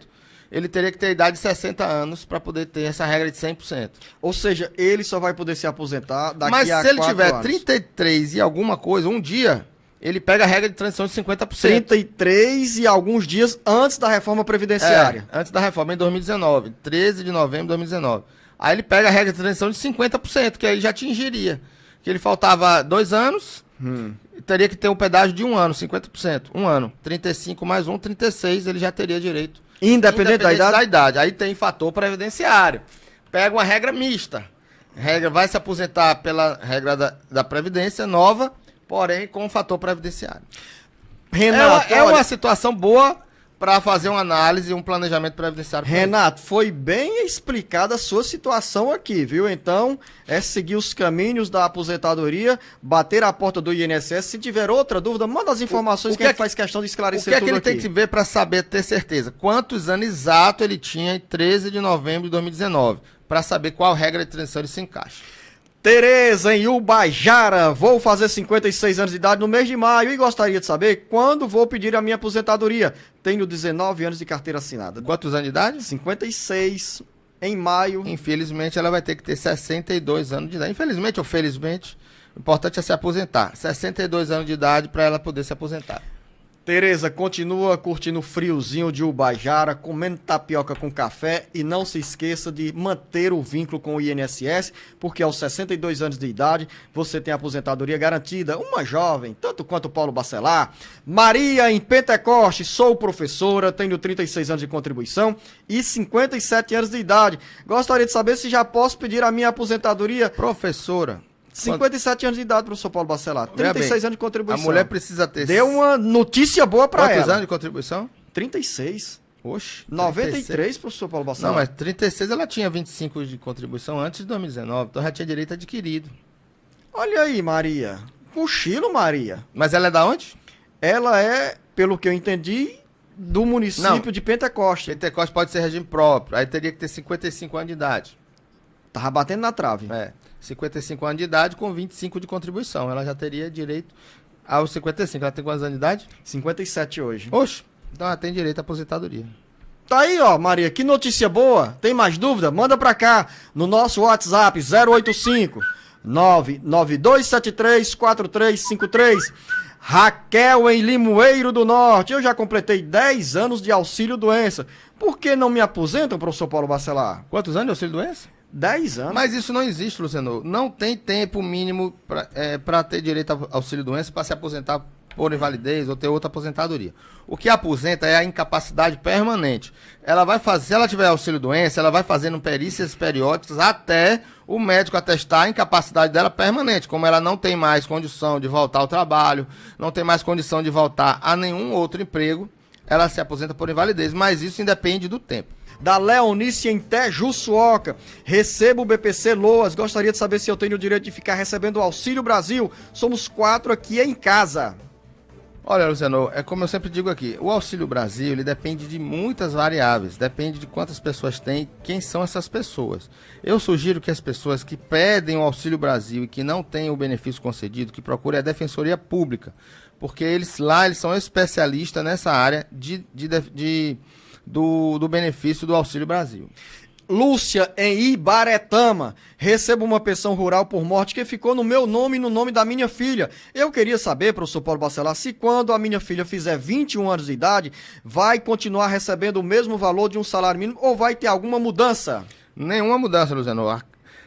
ele teria que ter a idade de 60 anos para poder ter essa regra de 100%. Ou seja, ele só vai poder se aposentar daqui Mas a 4 anos. se ele tiver 33 e alguma coisa, um dia, ele pega a regra de transição de 50%. 33 e alguns dias antes da reforma previdenciária. Antes da reforma, em 2019. 13 de novembro de 2019. Aí ele pega a regra de transição de 50%, que aí já atingiria. Que ele faltava 2 anos, teria que ter um pedágio de 1 ano, 50%. 1 ano. 35 mais 1, 36, ele já teria direito. Independente da idade? Aí tem fator previdenciário. Pega uma regra mista. Regra vai se aposentar pela regra da Previdência nova, porém com fator previdenciário. Renato, é uma situação boa para fazer uma análise e um planejamento previdenciário. Renato, foi bem explicada a sua situação aqui, viu? Então, é seguir os caminhos da aposentadoria, bater a porta do INSS. Se tiver outra dúvida, manda as informações que a gente faz questão de esclarecer tudo aqui. O que é que ele tem que ver para saber, ter certeza? Quantos anos exato ele tinha em 13 de novembro de 2019? Para saber qual regra de transição ele se encaixa. Tereza, em Ubajara, vou fazer 56 anos de idade no mês de maio e gostaria de saber quando vou pedir a minha aposentadoria. Tenho 19 anos de carteira assinada. Quantos anos de idade? 56 em maio. Infelizmente, ela vai ter que ter 62 anos de idade. Infelizmente ou felizmente, o importante é se aposentar. 62 anos de idade para ela poder se aposentar. Tereza, continua curtindo o friozinho de Ubajara, comendo tapioca com café e não se esqueça de manter o vínculo com o INSS, porque aos 62 anos de idade você tem a aposentadoria garantida. Uma jovem, tanto quanto Paulo Bacelar. Maria, em Pentecoste, sou professora, tenho 36 anos de contribuição e 57 anos de idade. Gostaria de saber se já posso pedir a minha aposentadoria. Professora. 57 anos de idade, professor Paulo Bacelar. 36 anos de contribuição. A mulher precisa ter... Deu uma notícia boa pra ela. Quantos anos de contribuição? 36. Oxe. 93, professor Paulo Bacelar. Não, mas 36 ela tinha 25 de contribuição antes de 2019. Então já tinha direito adquirido. Olha aí, Maria. Cochilo, Maria. Mas ela é da onde? Ela é, pelo que eu entendi, do município de Pentecoste. Pentecoste pode ser regime próprio. Aí teria que ter 55 anos de idade. Tava batendo na trave. 55 anos de idade com 25 de contribuição. Ela já teria direito aos 55. Ela tem quantos anos de idade? 57 hoje. Oxe, então ela tem direito à aposentadoria. Tá aí, ó, Maria, que notícia boa. Tem mais dúvida? Manda pra cá no nosso WhatsApp 085 99273 4353. Raquel em Limoeiro do Norte. Eu já completei 10 anos de auxílio doença. Por que não me aposentam, professor Paulo Bacelar? Quantos anos de auxílio doença? 10 anos. Mas isso não existe, Luciano. Não tem tempo mínimo para ter direito ao auxílio-doença para se aposentar por invalidez ou ter outra aposentadoria. O que aposenta é a incapacidade permanente. Ela vai fazer, se ela tiver auxílio-doença, ela vai fazendo perícias periódicas até o médico atestar a incapacidade dela permanente. Como ela não tem mais condição de voltar ao trabalho, não tem mais condição de voltar a nenhum outro emprego, ela se aposenta por invalidez. Mas isso independe do tempo. Da Leonice em Tejuçuoca. Recebo o BPC Loas. Gostaria de saber se eu tenho o direito de ficar recebendo o Auxílio Brasil. Somos 4 aqui em casa. Olha, Luciano, é como eu sempre digo aqui, o Auxílio Brasil, ele depende de muitas variáveis, depende de quantas pessoas tem, quem são essas pessoas. Eu sugiro que as pessoas que pedem o Auxílio Brasil e que não têm o benefício concedido, que procurem a Defensoria Pública, porque eles são especialistas nessa área do benefício do Auxílio Brasil. Lúcia, em Ibaretama. Recebo uma pensão rural por morte que ficou no meu nome e no nome da minha filha. Eu queria saber, professor Paulo Bacelar, se quando a minha filha fizer 21 anos de idade, vai continuar recebendo o mesmo valor de um salário mínimo ou vai ter alguma mudança? Nenhuma mudança, Luciano.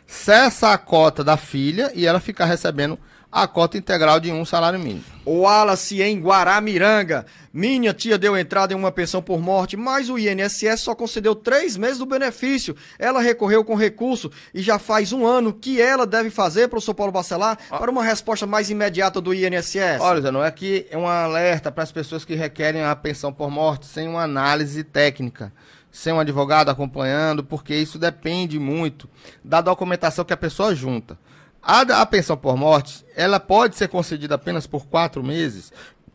Cessa a cota da filha e ela fica recebendo a cota integral de um salário mínimo. O Wallace em Guaramiranga. Minha tia deu entrada em uma pensão por morte, mas o INSS só concedeu 3 meses do benefício. Ela recorreu com recurso e já faz 1 ano. Que ela deve fazer, professor Paulo Bacelar, para uma resposta mais imediata do INSS? Olha, Zé, não é que é um alerta para as pessoas que requerem a pensão por morte sem uma análise técnica, sem um advogado acompanhando, porque isso depende muito da documentação que a pessoa junta. A pensão por morte, ela pode ser concedida apenas por 4 meses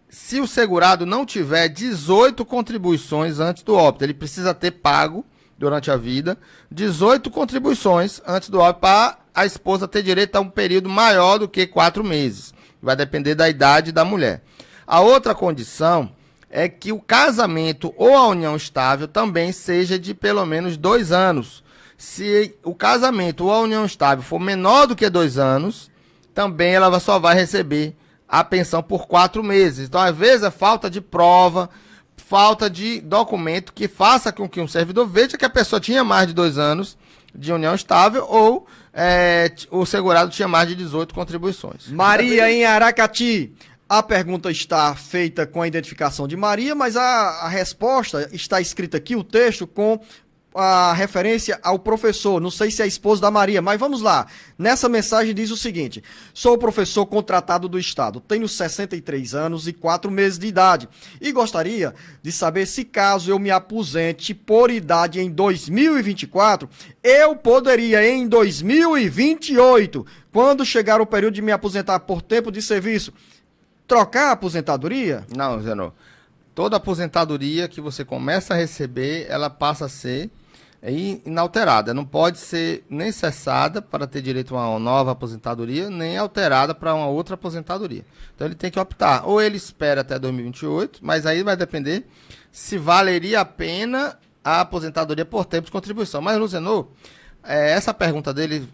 se o segurado não tiver 18 contribuições antes do óbito. Ele precisa ter pago, durante a vida, 18 contribuições antes do óbito para a esposa ter direito a um período maior do que 4 meses. Vai depender da idade da mulher. A outra condição é que o casamento ou a união estável também seja de pelo menos 2 anos. Se o casamento ou a união estável for menor do que 2 anos, também ela só vai receber a pensão por 4 meses. Então, às vezes, é falta de prova, falta de documento que faça com que um servidor veja que a pessoa tinha mais de 2 anos de união estável ou o segurado tinha mais de 18 contribuições. Maria, em Aracati. A pergunta está feita com a identificação de Maria, mas a resposta está escrita aqui, o texto, com a referência ao professor. Não sei se é a esposa da Maria, mas vamos lá. Nessa mensagem diz o seguinte: sou professor contratado do Estado, tenho 63 anos e 4 meses de idade e gostaria de saber se caso eu me aposente por idade em 2024, eu poderia em 2028, quando chegar o período de me aposentar por tempo de serviço, trocar a aposentadoria? Não, Zenô. Toda aposentadoria que você começa a receber, ela passa a ser inalterada. Não pode ser nem cessada para ter direito a uma nova aposentadoria, nem alterada para uma outra aposentadoria. Então ele tem que optar. Ou ele espera até 2028, mas aí vai depender se valeria a pena a aposentadoria por tempo de contribuição. Mas, Luzenô, essa pergunta dele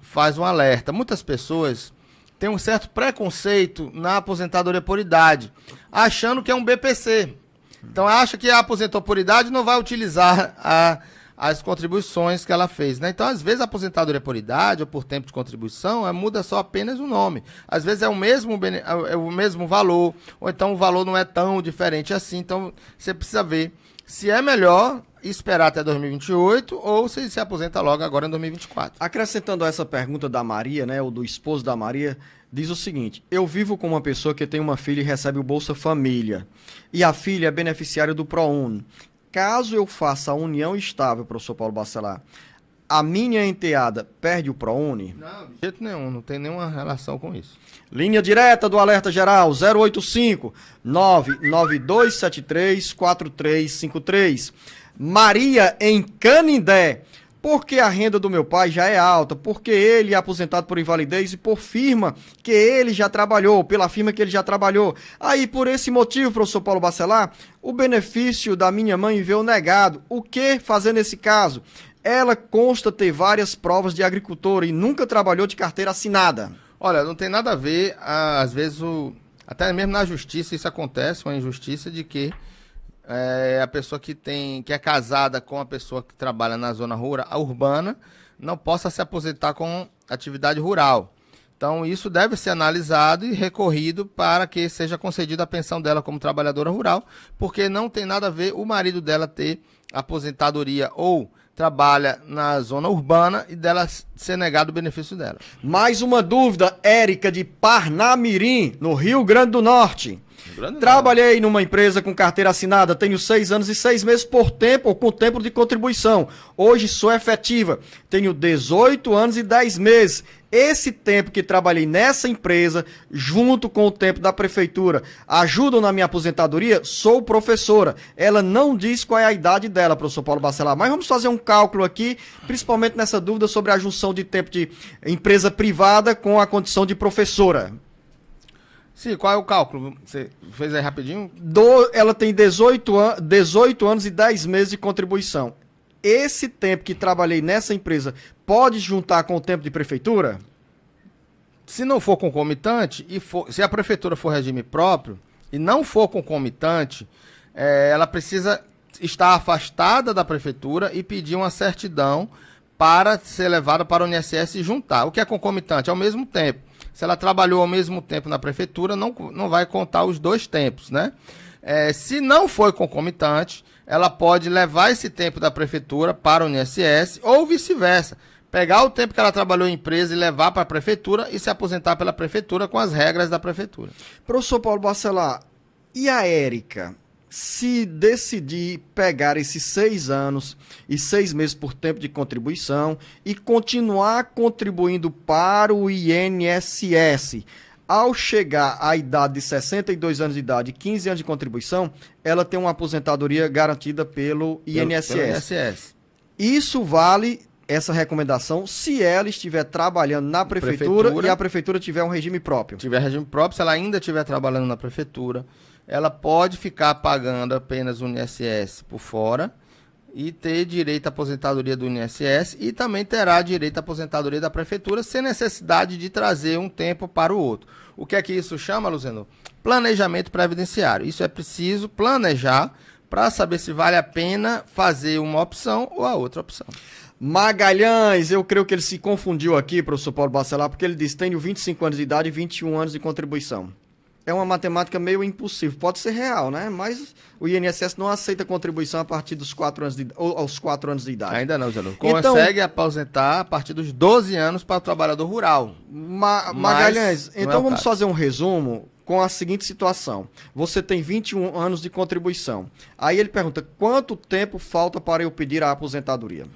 faz um alerta. Muitas pessoas tem um certo preconceito na aposentadoria por idade, achando que é um BPC. Então, acha que a aposentou por idade não vai utilizar as contribuições que ela fez, né? Então, às vezes, a aposentadoria por idade ou por tempo de contribuição muda só apenas o nome. Às vezes, é o mesmo valor, ou então o valor não é tão diferente assim. Então, você precisa ver se é melhor esperar até 2028 ou se aposenta logo agora em 2024. Acrescentando a essa pergunta da Maria, né, ou do esposo da Maria, diz o seguinte: eu vivo com uma pessoa que tem uma filha e recebe o Bolsa Família, e a filha é beneficiária do ProUni. Caso eu faça a união estável, professor Paulo Bacelar, a minha enteada perde o ProUni? Não, de jeito nenhum, não tem nenhuma relação com isso. Linha direta do Alerta Geral, 085 99273 4353. Maria, em Canindé. Porque a renda do meu pai já é alta, porque ele é aposentado por invalidez e por firma que ele já trabalhou, pela firma que ele já trabalhou. Aí, por esse motivo, professor Paulo Bacelar, o benefício da minha mãe veio negado. O que fazer nesse caso? Ela consta ter várias provas de agricultora e nunca trabalhou de carteira assinada. Olha, não tem nada a ver, às vezes, até mesmo na justiça isso acontece, uma injustiça de que a pessoa que é casada com a pessoa que trabalha na zona urbana não possa se aposentar com atividade rural. Então, isso deve ser analisado e recorrido para que seja concedida a pensão dela como trabalhadora rural, porque não tem nada a ver o marido dela ter aposentadoria ou trabalha na zona urbana e dela ser negado o benefício dela. Mais uma dúvida, Érica de Parnamirim, no Rio Grande do Norte. Trabalhei numa empresa com carteira assinada, tenho 6 anos e 6 meses por tempo ou com tempo de contribuição. Hoje sou efetiva, tenho 18 anos e 10 meses. Esse tempo que trabalhei nessa empresa, junto com o tempo da prefeitura, ajudam na minha aposentadoria? Sou professora. Ela não diz qual é a idade dela, professor Paulo Bacelar, mas vamos fazer um cálculo aqui, principalmente nessa dúvida sobre a junção de tempo de empresa privada com a condição de professora. Sim, qual é o cálculo? Você fez aí rapidinho? Ela tem 18 anos e 10 meses de contribuição. Esse tempo que trabalhei nessa empresa pode juntar com o tempo de prefeitura? Se não for concomitante, se a prefeitura for regime próprio e não for concomitante, ela precisa estar afastada da prefeitura e pedir uma certidão para ser levada para o INSS e juntar. O que é concomitante? Ao mesmo tempo. Se ela trabalhou ao mesmo tempo na prefeitura, não vai contar os 2 tempos, né? Se não for concomitante, ela pode levar esse tempo da prefeitura para o INSS ou vice-versa. Pegar o tempo que ela trabalhou em empresa e levar para a prefeitura e se aposentar pela prefeitura com as regras da prefeitura. Professor Paulo Bacelar, e a Érica? se decidir pegar esses 6 anos e 6 meses por tempo de contribuição e continuar contribuindo para o INSS, ao chegar à idade de 62 anos de idade e 15 anos de contribuição, ela tem uma aposentadoria garantida pelo INSS. Isso vale, essa recomendação, se ela estiver trabalhando na prefeitura e a prefeitura tiver um regime próprio. Tiver regime próprio, se ela ainda estiver trabalhando na prefeitura, ela pode ficar pagando apenas o INSS por fora e ter direito à aposentadoria do INSS e também terá direito à aposentadoria da prefeitura sem necessidade de trazer um tempo para o outro. O que é que isso chama, Luciano? Planejamento previdenciário. Isso é preciso planejar para saber se vale a pena fazer uma opção ou a outra opção. Magalhães, eu creio que ele se confundiu aqui, professor Paulo Bacelar, porque ele disse: tenho 25 anos de idade e 21 anos de contribuição. É uma matemática meio impossível. Pode ser real, né? Mas o INSS não aceita contribuição a partir dos 4 anos ou aos 4 anos de idade. Ainda não, Zé Lu. Consegue aposentar a partir dos 12 anos para o trabalhador rural. Magalhães, então vamos fazer um resumo com a seguinte situação. Você tem 21 anos de contribuição. Aí ele pergunta: quanto tempo falta para eu pedir a aposentadoria?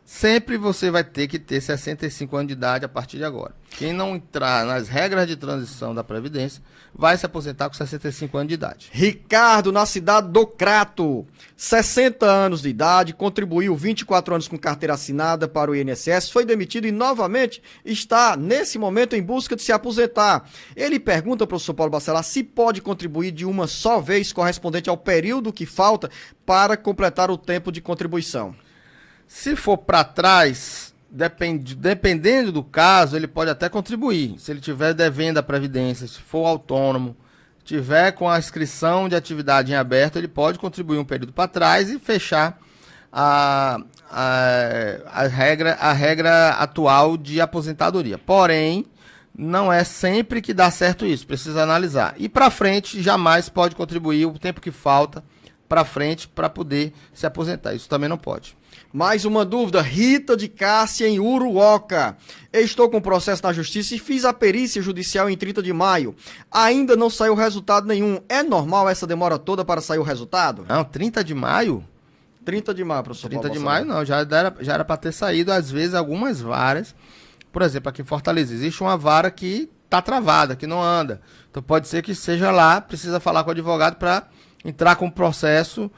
Sempre você vai ter que ter 65 anos de idade a partir de agora. Quem não entrar nas regras de transição da Previdência vai se aposentar com 65 anos de idade. Ricardo, na cidade do Crato, 60 anos de idade, contribuiu 24 anos com carteira assinada para o INSS, foi demitido e novamente está, nesse momento, em busca de se aposentar. Ele pergunta, professor Paulo Bacelar, se pode contribuir de uma só vez correspondente ao período que falta para completar o tempo de contribuição. Se for para trás, dependendo do caso, ele pode até contribuir. Se ele tiver devendo a Previdência, se for autônomo, tiver com a inscrição de atividade em aberto, ele pode contribuir um período para trás e fechar a regra atual de aposentadoria. Porém, não é sempre que dá certo isso, precisa analisar. E para frente, jamais pode contribuir o tempo que falta para frente para poder se aposentar. Isso também não pode. Mais uma dúvida, Rita de Cássia, em Uruoca. Estou com processo na justiça e fiz a perícia judicial em 30 de maio. Ainda não saiu resultado nenhum. É normal essa demora toda para sair o resultado? Não, 30 de maio? 30 de maio, professor. 30 de maio não, já era para ter saído, às vezes, algumas varas. Por exemplo, aqui em Fortaleza, existe uma vara que está travada, que não anda. Então pode ser que seja lá, precisa falar com o advogado para entrar com o processo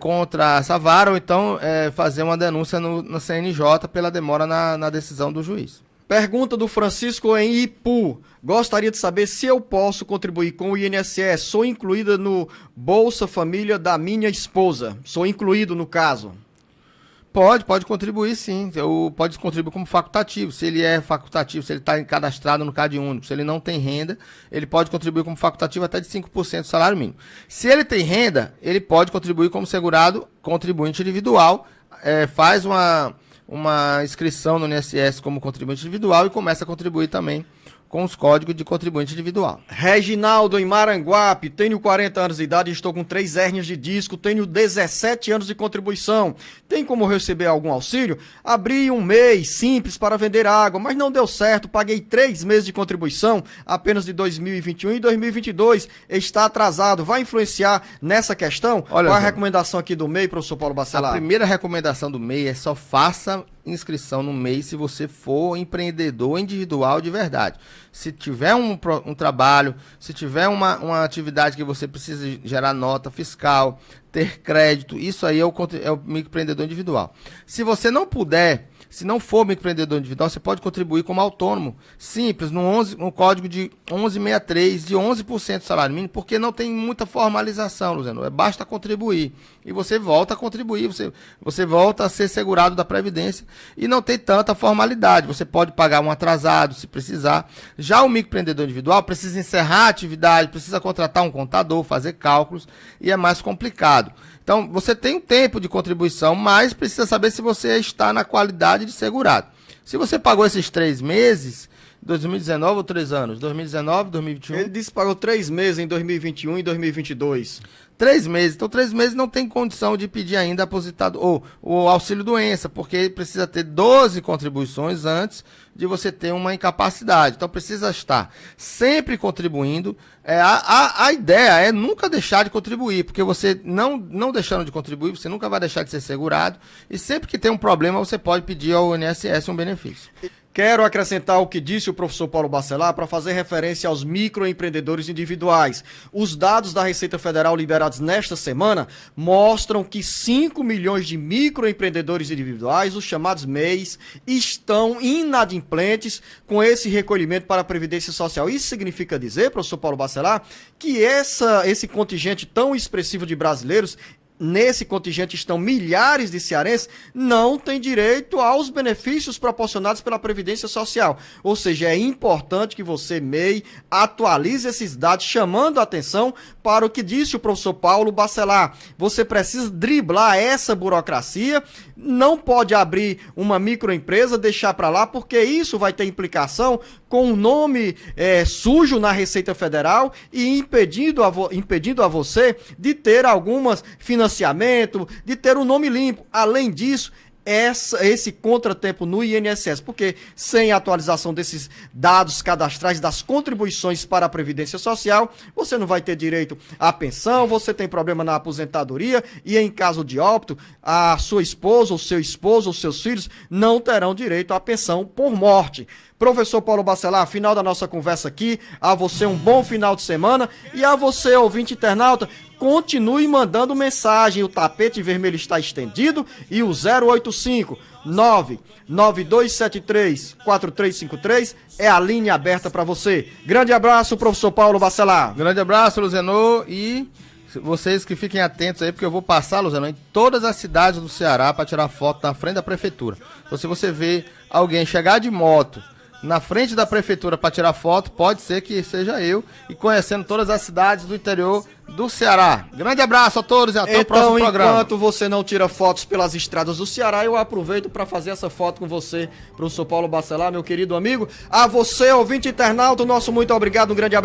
contra essa vara, ou então fazer uma denúncia no CNJ pela demora na decisão do juiz. Pergunta do Francisco em Ipu. Gostaria de saber se eu posso contribuir com o INSS. Sou incluída no Bolsa Família da minha esposa. Sou incluído no caso. Pode contribuir sim, pode contribuir como facultativo, se ele é facultativo, se ele está cadastrado no Cade Único, se ele não tem renda, ele pode contribuir como facultativo até de 5% do salário mínimo. Se ele tem renda, ele pode contribuir como segurado contribuinte individual, faz uma inscrição no INSS como contribuinte individual e começa a contribuir também com os códigos de contribuinte individual. Reginaldo, em Maranguape, tenho 40 anos de idade e estou com 3 hérnias de disco, tenho 17 anos de contribuição. Tem como receber algum auxílio? Abri um mês simples para vender água, mas não deu certo, paguei 3 meses de contribuição, apenas de 2021 e 2022, está atrasado, vai influenciar nessa questão? Olha, qual a recomendação aqui do MEI, professor Paulo Bacelar? A primeira recomendação do MEI é só faça inscrição no MEI se você for empreendedor individual de verdade. Se tiver um trabalho, se tiver uma atividade que você precisa gerar nota fiscal, ter crédito, isso aí é o microempreendedor individual. Se você não puder, se não for microempreendedor individual, você pode contribuir como autônomo, simples, no código de 1163, de 11% do salário mínimo, porque não tem muita formalização, Luciano, basta contribuir. E você volta a contribuir, você volta a ser segurado da Previdência e não tem tanta formalidade. Você pode pagar um atrasado, se precisar. Já o microempreendedor individual precisa encerrar a atividade, precisa contratar um contador, fazer cálculos, e é mais complicado. Então, você tem um tempo de contribuição, mas precisa saber se você está na qualidade de segurado. Se você pagou esses 3 meses, 2019 ou 3 anos? 2019, 2021? Ele disse que pagou 3 meses em 2021 e 2022. 3 meses. Então, 3 meses não tem condição de pedir ainda aposentado ou o auxílio-doença, porque precisa ter 12 contribuições antes de você ter uma incapacidade. Então, precisa estar sempre contribuindo. A ideia é nunca deixar de contribuir, porque você não deixando de contribuir, você nunca vai deixar de ser segurado. E sempre que tem um problema, você pode pedir ao INSS um benefício. Quero acrescentar o que disse o professor Paulo Bacelar para fazer referência aos microempreendedores individuais. Os dados da Receita Federal liberados nesta semana mostram que 5 milhões de microempreendedores individuais, os chamados MEIs, estão inadimplentes com esse recolhimento para a Previdência Social. Isso significa dizer, professor Paulo Bacelar, que esse contingente tão expressivo de brasileiros, nesse contingente estão milhares de cearenses, não têm direito aos benefícios proporcionados pela Previdência Social. Ou seja, é importante que você, MEI, atualize esses dados, chamando a atenção para o que disse o professor Paulo Bacelar. Você precisa driblar essa burocracia, não pode abrir uma microempresa, deixar para lá, porque isso vai ter implicação com um nome sujo na Receita Federal e impedindo a você de ter algumas financiamento, de ter um nome limpo. Além disso, esse contratempo no INSS, porque sem atualização desses dados cadastrais das contribuições para a Previdência Social, você não vai ter direito à pensão, você tem problema na aposentadoria e em caso de óbito, a sua esposa, o seu esposo, os seus filhos não terão direito à pensão por morte. Professor Paulo Bacelar, final da nossa conversa aqui, a você um bom final de semana e a você, ouvinte internauta, continue mandando mensagem, o tapete vermelho está estendido e o 085 99273 4353 é a linha aberta para você. Grande abraço, professor Paulo Bacelar. Grande abraço, Luzenor, e vocês que fiquem atentos aí, porque eu vou passar, Luzenor, em todas as cidades do Ceará para tirar foto na frente da prefeitura. Então, se você vê alguém chegar de moto na frente da prefeitura para tirar foto, pode ser que seja eu, e conhecendo todas as cidades do interior do Ceará. Grande abraço a todos e até o próximo programa. Enquanto você não tira fotos pelas estradas do Ceará, eu aproveito para fazer essa foto com você, professor Paulo Bacelar, meu querido amigo. A você, ouvinte internauta, nosso muito obrigado, um grande abraço.